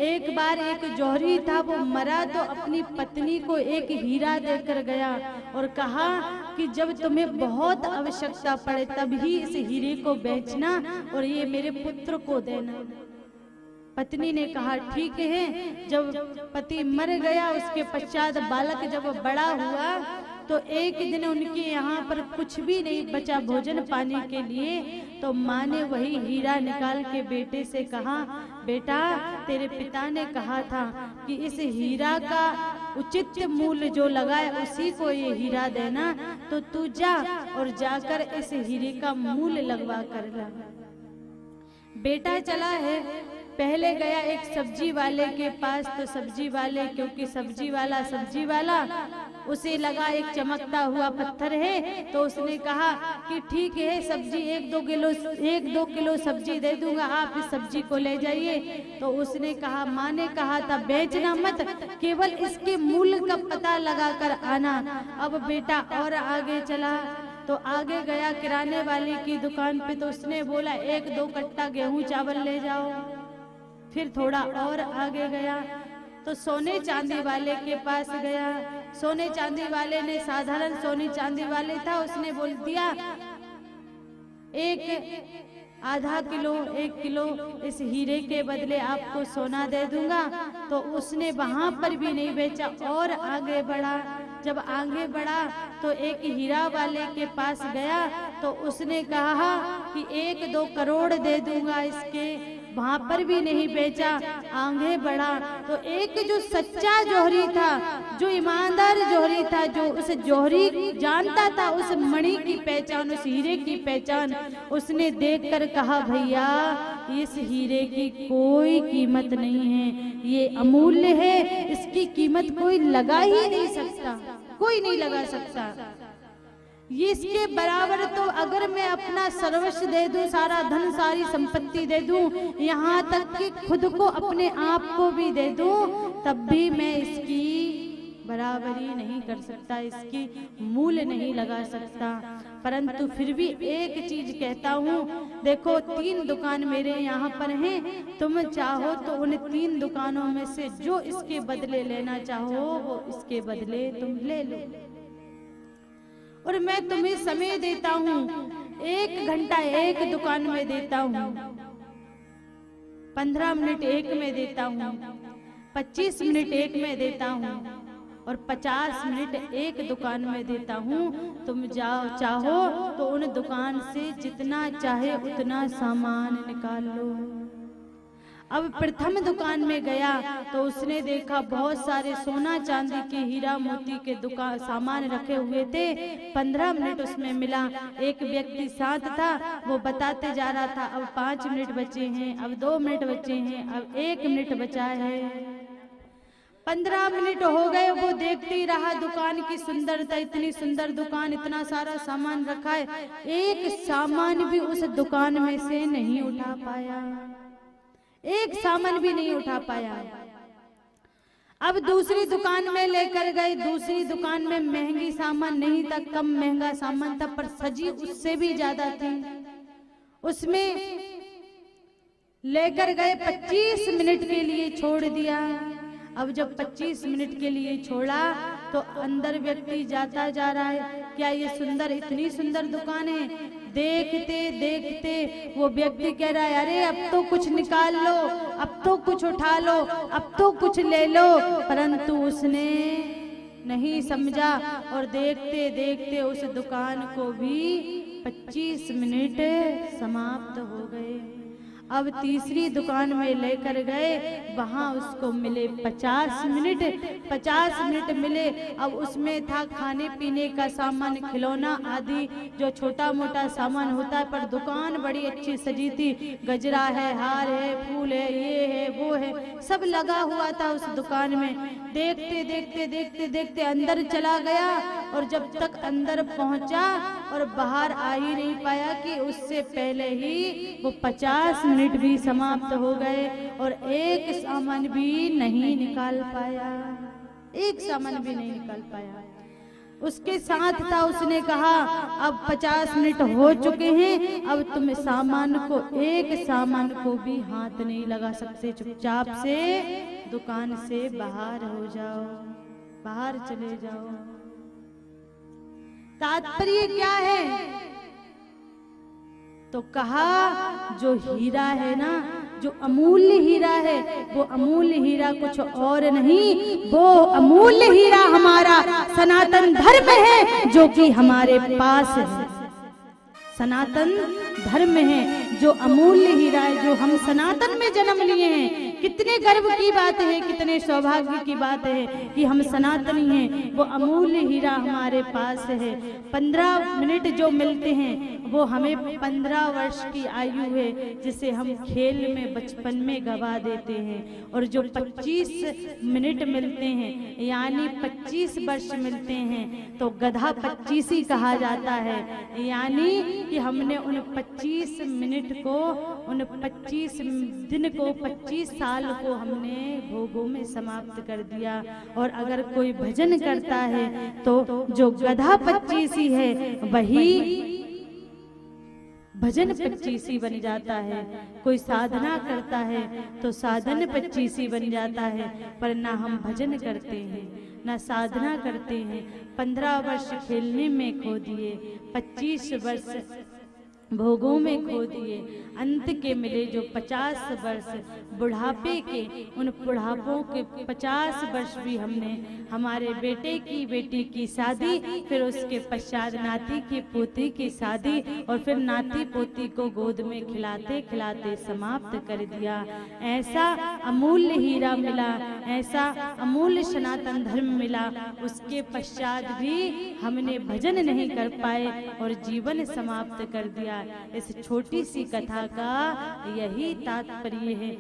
एक बार एक जौहरी था, वो मरा तो अपनी पत्नी को एक हीरा देकर गया और कहा कि जब तुम्हें बहुत आवश्यकता पड़े तभी इस हीरे को बेचना और ये मेरे पुत्र को देना। पत्नी ने कहा ठीक है। जब पति मर गया उसके पश्चात बालक जब बड़ा हुआ तो एक दिन उनके यहाँ पर कुछ भी नहीं बचा भोजन पाने के लिए, तो माँ ने वही हीरा निकाल के बेटे से कहा, बेटा तेरे पिता ने कहा था कि इस हीरा का उचित मूल्य जो लगा है उसी को ये हीरा देना, तो तू जा और जाकर इस हीरे का मूल्य लगवा कर ला। बेटा चला है, पहले गया एक सब्जी वाले के पास, तो सब्जी वाले, क्योंकि सब्जी वाला उसे लगा एक चमकता हुआ पत्थर है, तो उसने कहा कि ठीक है सब्जी एक दो किलो सब्जी दे दूंगा, आप इस सब्जी को ले जाइए। तो उसने कहा, माँ ने कहा था बेचना मत, केवल इसके मूल्य का पता लगा कर आना। अब बेटा और आगे चला, तो आगे गया किराने वाले की दुकान पे, तो उसने बोला 1-2 कट्टा गेहूं चावल ले जाओ। फिर थोड़ा और आगे गया तो सोने चांदी वाले के पास गया। सोने चांदी वाले ने, साधारण सोने चांदी वाले था, उसने बोल दिया 1 किलो इस हीरे के बदले आपको सोना दे दूंगा। तो उसने वहां पर भी नहीं बेचा और आगे बढ़ा। जब आगे बढ़ा तो एक हीरा वाले के पास गया, तो उसने कहा कि 1-2 करोड़ दे दूंगा इसके, वहां पर भी नहीं बेचा। आगे बढ़ा तो एक जो सच्चा जौहरी था, जो ईमानदार जौहरी था, जो उस जौहरी जानता था उस मणि की पहचान, उस हीरे की पहचान, उसने देखकर कहा भैया इस हीरे की कोई कीमत नहीं है, ये अमूल्य है, इसकी कीमत कोई लगा ही नहीं सकता, कोई नहीं लगा सकता। ये इसके बराबर तो अगर मैं अपना सर्वस्व दे दूं, सारा धन सारी संपत्ति दे दूं, यहाँ तक कि खुद को अपने आप को भी दे दूं, तब भी मैं इसकी बराबरी नहीं कर सकता, इसकी मूल्य नहीं लगा सकता। परंतु फिर भी एक चीज कहता हूँ, देखो 3 दुकान मेरे यहाँ पर हैं, तुम चाहो तो उन 3 दुकानों में से जो इसके बदले लेना चाहो वो इसके बदले तुम ले लो। और मैं तुम्हें समय देता हूँ, 1 घंटा एक दुकान में देता हूँ, 15 मिनट एक में देता हूँ, 25 मिनट एक में देता हूँ और 50 मिनट एक दुकान में देता हूँ। तुम जाओ, चाहो तो उन दुकान से जितना चाहे उतना सामान निकाल लो। अब प्रथम दुकान में गया तो उसने देखा बहुत सारे सोना चांदी के हीरा मोती के दुकान सामान रखे हुए थे। 15 मिनट उसमें मिला। एक व्यक्ति साथ था, वो बताते जा रहा था अब 5 मिनट बचे हैं, अब 2 मिनट बचे हैं, अब 1 मिनट बचा है। 15 मिनट हो गए, वो देखते ही रहा दुकान की सुंदरता, इतनी सुंदर दुकान, इतना सारा सामान रखा है, एक सामान भी उस दुकान में से नहीं उठा पाया, एक सामान भी नहीं उठा पाया। अब दूसरी दुकान में लेकर गए, दूसरी दुकान में महंगी सामान नहीं था, कम महंगा सामान था, पर सजी उससे भी ज्यादा थी। उसमें लेकर गए, 25 मिनट के लिए छोड़ दिया। अब जब 25 मिनट के लिए छोड़ा तो अंदर व्यक्ति जाता जा रहा है, क्या ये सुंदर, इतनी सुंदर दुकान है। देखते देखते वो व्यक्ति कह रहा है अरे अब तो कुछ निकाल लो, अब तो कुछ उठा लो, अब तो कुछ ले लो, परंतु उसने नहीं समझा और देखते देखते उस दुकान को भी 25 मिनट समाप्त हो गए। अब तीसरी दुकान में लेकर गए, वहां उसको मिले 50 मिनट, 50 मिनट मिले। अब उसमें था खाने पीने का सामान, खिलौना आदि, जो छोटा मोटा सामान होता है, पर दुकान बड़ी अच्छी सजी थी, गजरा है, हार है, फूल है, ये है, वो है, सब लगा हुआ था उस दुकान में। देखते देखते देखते देखते अंदर चला गया और जब तक अंदर पहुंचा और बाहर आ ही नहीं पाया कि उससे पहले ही वो 50 मिनट भी समाप्त हो गए और एक सामान भी नहीं निकाल पाया, एक सामान भी नहीं निकाल पाया। उसके साथ था। उसने कहा अब 50 मिनट हो चुके हैं, अब तुम एक सामान को भी हाथ नहीं लगा सकते, चुपचाप से दुकान से बाहर हो जाओ, बाहर चले जाओ। तात्पर्य क्या है? तो कहा जो हीरा है ना, जो अमूल्य हीरा है, वो अमूल्य हीरा कुछ और नहीं, वो अमूल्य हीरा हमारा सनातन धर्म है, जो कि हमारे पास है। सनातन धर्म है जो अमूल्य हीरा है, जो हम सनातन में जन्म लिए हैं। कितने गर्व की बात है, कितने सौभाग्य की बात है कि हम सनातनी हैं। वो अमूल्य हीरा हमारे पास है। 15 मिनट जो मिलते हैं वो हमें 15 वर्ष की आयु है, जिसे हम खेल में बचपन में गवा देते हैं। और जो 25 मिनट मिलते हैं यानी 25 वर्ष मिलते हैं, तो गधा 25 कहा जाता है। यानी कि हमने उन 25 मिनट को, उन 25 दिन को, 25 साल को हमने भोगों में समाप्त कर दिया। और अगर कोई भजन करता है तो जो गधा 25 है वही भजन 25 बन जाता है। कोई साधना करता है तो साधन 25 बन जाता है। पर ना हम भजन करते हैं ना साधना करते हैं। 15 वर्ष खेलने में खो दिए, 25 वर्ष भोगों में खो दिए। अंत के मिले जो 50 वर्ष बुढ़ापे के, उन बुढ़ापों के 50 वर्ष भी हमने हमारे बेटे की बेटी की शादी, फिर उसके पश्चात नाती की पोती की शादी, और फिर नाती पोती को गोद में खिलाते खिलाते समाप्त कर दिया। ऐसा अमूल्य हीरा मिला, ऐसा अमूल्य सनातन धर्म मिला। उसके पश्चात भी हमने भजन नहीं कर पाए और जीवन समाप्त कर दिया। इस छोटी सी कथा का यही तात्पर्य है।